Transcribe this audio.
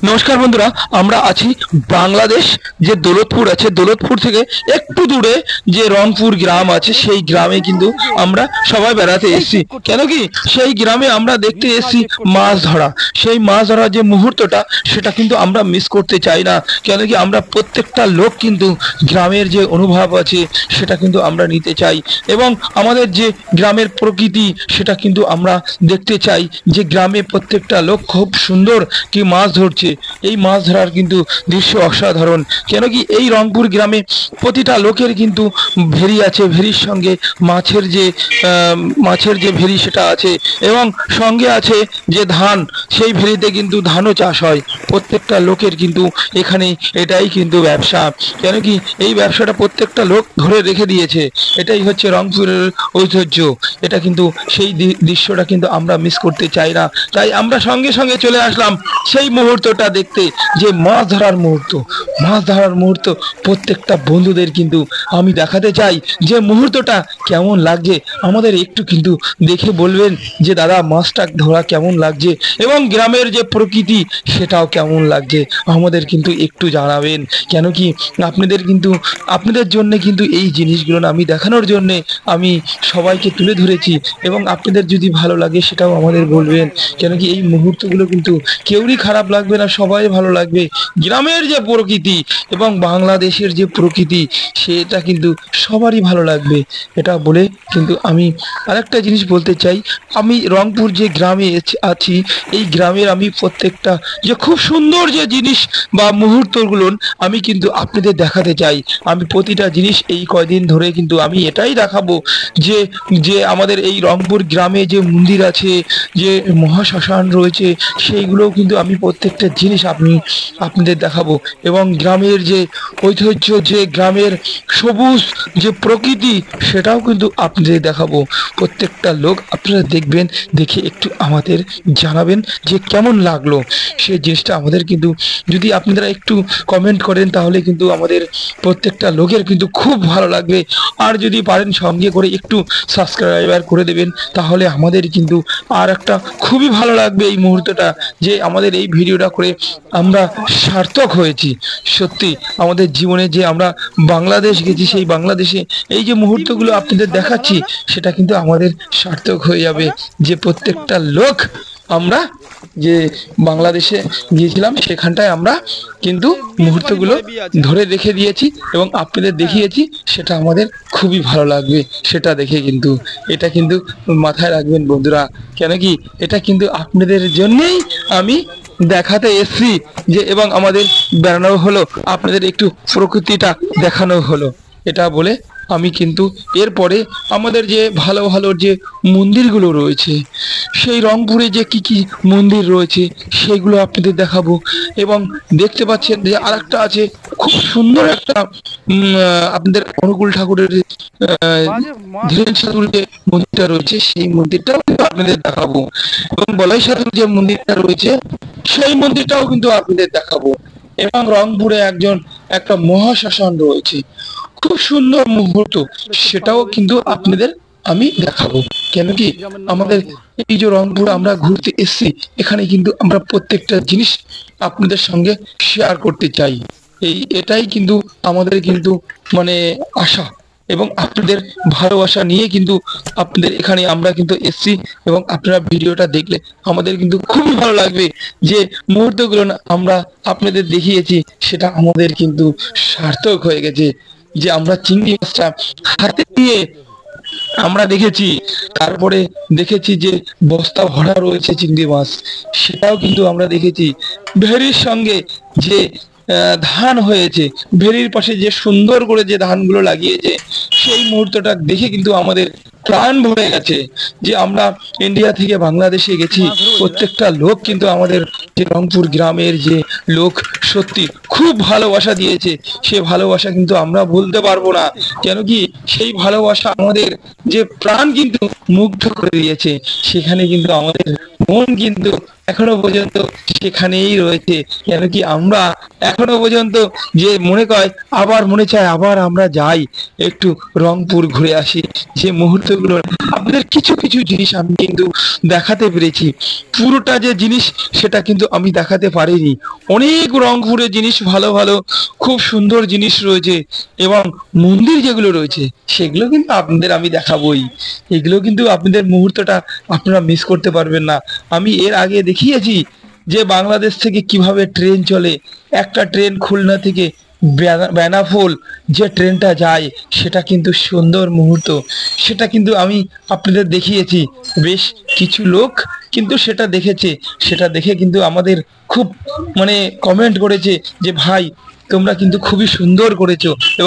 নমস্কার বন্ধুরা, আমরা আছি বাংলাদেশ যে দৌলতপুর আছে, দৌলতপুর থেকে একটু দূরে যে রংপুর গ্রাম আছে, সেই গ্রামে কিন্তু আমরা সবাই বেড়াতে এসেছি। কেন কি সেই গ্রামে আমরা দেখতে এসেছি মাছ ধরা। সেই মাছ ধরার যে মুহূর্তটা, সেটা কিন্তু আমরা মিস করতে চাই না। কেন কি আমরা প্রত্যেকটা লোক কিন্তু গ্রামের যে অনুভব আছে সেটা কিন্তু আমরা নিতে চাই, এবং আমাদের যে গ্রামের প্রকৃতি সেটা কিন্তু আমরা দেখতে চাই। যে গ্রামে প্রত্যেকটা লোক খুব সুন্দর কি মাছ ধরছে, এই মাছ ধরার কিন্তু দৃশ্য অসাধারণ। কেন কি এই রংপুর গ্রামে প্রতিটা লোকের কিন্তু ভেরি আছে, ভেরির সঙ্গে মাছের যে ভেরি সেটা আছে, এবং সঙ্গে আছে যে ধান, সেই ভেরিতে কিন্তু ধানও চাষ হয়। প্রত্যেকটা লোকের কিন্তু এখানে এটাই কিন্তু ব্যবসা। কেন কি এই ব্যবসাটা প্রত্যেকটা লোক ধরে রেখে দিয়েছে। এটাই হচ্ছে রংপুরের ঐতিহ্য। এটা কিন্তু সেই দৃশ্যটা কিন্তু আমরা মিস করতে চাই না। তাই আমরা সঙ্গে সঙ্গে চলে আসলাম সেই মুহূর্তটা দেখতে, যে মাছ ধরার মুহূর্ত। মাছ ধরার মুহূর্ত প্রত্যেকটা বন্ধুদের কিন্তু আমি দেখাতে চাই যে মুহূর্তটা কেমন লাগছে। আমাদের একটু কিন্তু দেখে বলবেন যে দাদা মাছটা ধরা কেমন লাগছে, এবং গ্রামের যে প্রকৃতি সেটাও কেমন লাগছে আমাদের কিন্তু একটু জানাবেন। কেন কি আপনাদের জন্য কিন্তু এই জিনিসগুলো আমি দেখানোর জন্য আমি সবাইকে তুলে ধরেছি, এবং আপনাদের যদি ভালো লাগে সেটাও আমাদের বলবেন। কেন কি এই মুহূর্তগুলো কিন্তু কেউরই খারাপ লাগবে না, সবাই ভালো লাগবে। গ্রামের যে প্রকৃতি এবং বাংলাদেশের যে প্রকৃতি সেটা কিন্তু সবারই ভালো লাগবে। এটা বলে কিন্তু আমি আরেকটা জিনিস বলতে চাই। আমি রংপুর যে গ্রামে আছি, এই গ্রামের আমি প্রত্যেকটা যে খুব সুন্দর যে জিনিস বা মুহূর্তগুলো আমি কিন্তু আপনাদের দেখাতে চাই। আমি প্রতিটা জিনিস এই কয়দিন ধরে কিন্তু আমি এটাই দেখাবো যে যে আমাদের এই রংপুর গ্রামে যে মন্দির আছে, যে মহাশ্মশান রয়েছে, সেইগুলোও কিন্তু আমি প্রত্যেকটা জিনিস আপনাদের দেখাবো। এবং গ্রামের যে ঐতিহ্য, যে গ্রামের সবুজ যে প্রকৃতি, সেটাও কিন্তু আপনাদের দেখাবো। প্রত্যেকটা লোক আপনারা দেখবেন, দেখে একটু আমাদের জানাবেন যে কেমন লাগলো সেই জিনিসটা। আমাদের কিন্তু যদি আপনারা একটু কমেন্ট করেন তাহলে কিন্তু আমাদের প্রত্যেকটা লোকের কিন্তু খুব ভালো লাগবে। আর যদি পারেন সঙ্গে করে একটু সাবস্ক্রাইবার করে দেবেন, তাহলে আমাদের কিন্তু আর একটা খুবই ভালো লাগবে এই মুহূর্তটা, যে আমাদের এই ভিডিওটা করে আমরা সার্থক হয়েছি। সত্যি আমাদের জীবনে যে আমরা বাংলাদেশ গেছি, সেই বাংলাদেশে এই যে মুহূর্তগুলো আপনাদের দেখাচ্ছি সেটা কিন্তু আমাদের সার্থক হয়ে যাবে। যে প্রত্যেকটা লোক আমরা যে বাংলাদেশে গিয়েছিলাম সেখানটায় আমরা কিন্তু মুহূর্তগুলো ধরে রেখে দিয়েছি এবং আপনাদের দেখিয়েছি। সেটা আমাদের খুবই ভালো লাগবে সেটা দেখে। কিন্তু এটা কিন্তু মাথায় রাখবেন বন্ধুরা। কেন কি এটা কিন্তু আপনাদের জন্যেই আমি দেখাতে এসছি, যে এবং আমাদের বেড়ানো হলো, আপনাদের একটু প্রকৃতিটা দেখানো হলো। এটা বলে আমি কিন্তু এরপরে আমাদের যে ভালো ভালো যে মন্দিরগুলো রয়েছে, সেই রংপুরে যে কি কি মন্দির রয়েছে সেগুলো আপনাদের দেখাবো। এবং দেখতে পাচ্ছেন যে আরেকটা আছে খুব সুন্দর একটা আপনাদের অনুকূল ঠাকুরের ধীরেন সাধুর যে মন্দিরটা রয়েছে সেই মন্দিরটাও কিন্তু আপনাদের দেখাবো। এবং বলাই সাধুর যে মন্দিরটা রয়েছে সেই মন্দিরটাও কিন্তু আপনাদের দেখাবো। এবং রংপুরে একটা মহাশ্মশান রয়েছে, খুব সুন্দর মুহূর্ত, সেটাও কিন্তু আপনাদের আমি দেখাবো। কেন কি আমাদের এই যে রংপুর আমরা ঘুরতে এসেছি, এখানে কিন্তু আমরা প্রত্যেকটা জিনিস আপনাদের সঙ্গে শেয়ার করতে চাই। এটাই কিন্তু আমাদের কিন্তু মানে আশা, এবং আপনাদের ভালোবাসা নিয়ে কিন্তু আপনাদের এখানে আমরা কিন্তু এসছি। এবং আপনারা ভিডিওটা দেখলে আমাদের কিন্তু খুবই ভালো লাগবে। যে মুহূর্তগুলো আমরা আপনাদের দেখিয়েছি সেটা আমাদের কিন্তু সার্থক হয়ে গেছে। যে আমরা চিংড়ি মাছটা হাতে দিয়ে আমরা দেখেছি, তারপরে দেখেছি যে বস্তা ভরা রয়েছে চিংড়ি মাছ, সেটাও কিন্তু আমরা দেখেছি। ভেরির সঙ্গে যে ধান হয়েছে, ভেরির পাশে যে সুন্দর করে যে ধানগুলো লাগিয়েছে, সেই মুহূর্তটা দেখে কিন্তু আমাদের প্রাণ ভরে গেছে। যে আমরা ইন্ডিয়া থেকে বাংলাদেশে গেছি, প্রত্যেকটা লোক কিন্তু আমাদের যে রংপুর গ্রামের যে লোক সত্যি খুব ভালোবাসা দিয়েছে। সে ভালোবাসা কিন্তু আমরা ভুলতে পারবো না। কেন কি সেই ভালোবাসা আমাদের যে প্রাণ কিন্তু মুগ্ধ করে দিয়েছে। সেখানে কিন্তু আমাদের মন কিন্তু এখনো পর্যন্ত সেখানেই রয়েছে। কেন কি আমরা এখনো পর্যন্ত যে মনে কয় আবার মনে চায় আবার আমরা যাই, একটু রংপুর ঘুরে আসি। যে মুহূর্তগুলো আপনাদের কিছু কিছু জিনিস আমি কিন্তু দেখাতে পেরেছি, পুরোটা যে জিনিস সেটা কিন্তু আমি দেখাতে পারিনি। অনেক রংপুরের জিনিস, ভালো ভালো খুব সুন্দর জিনিস রয়েছে, এবং মন্দির যেগুলো রয়েছে সেগুলো কিন্তু আপনাদের আমি দেখাবোই। এগুলো কিন্তু আপনাদের মুহূর্তটা আপনারা মিস করতে পারবেন না। আমি এর আগে দেখিয়েছি যে বাংলাদেশ থেকে কিভাবে ট্রেন চলে, একটা ট্রেন খুলনা থেকে বেনাপোল যে ট্রেনটা যায়, সেটা কিন্তু সুন্দর মুহূর্ত, সেটা কিন্তু আমি আপনাদের দেখিয়েছি। বেশ কিছু লোক কিন্তু সেটা দেখেছে, সেটা দেখে কিন্তু আমাদের খুব মানে কমেন্ট করেছে যে ভাই তোমরা কিন্তু খুবই সুন্দর করেছো। এবং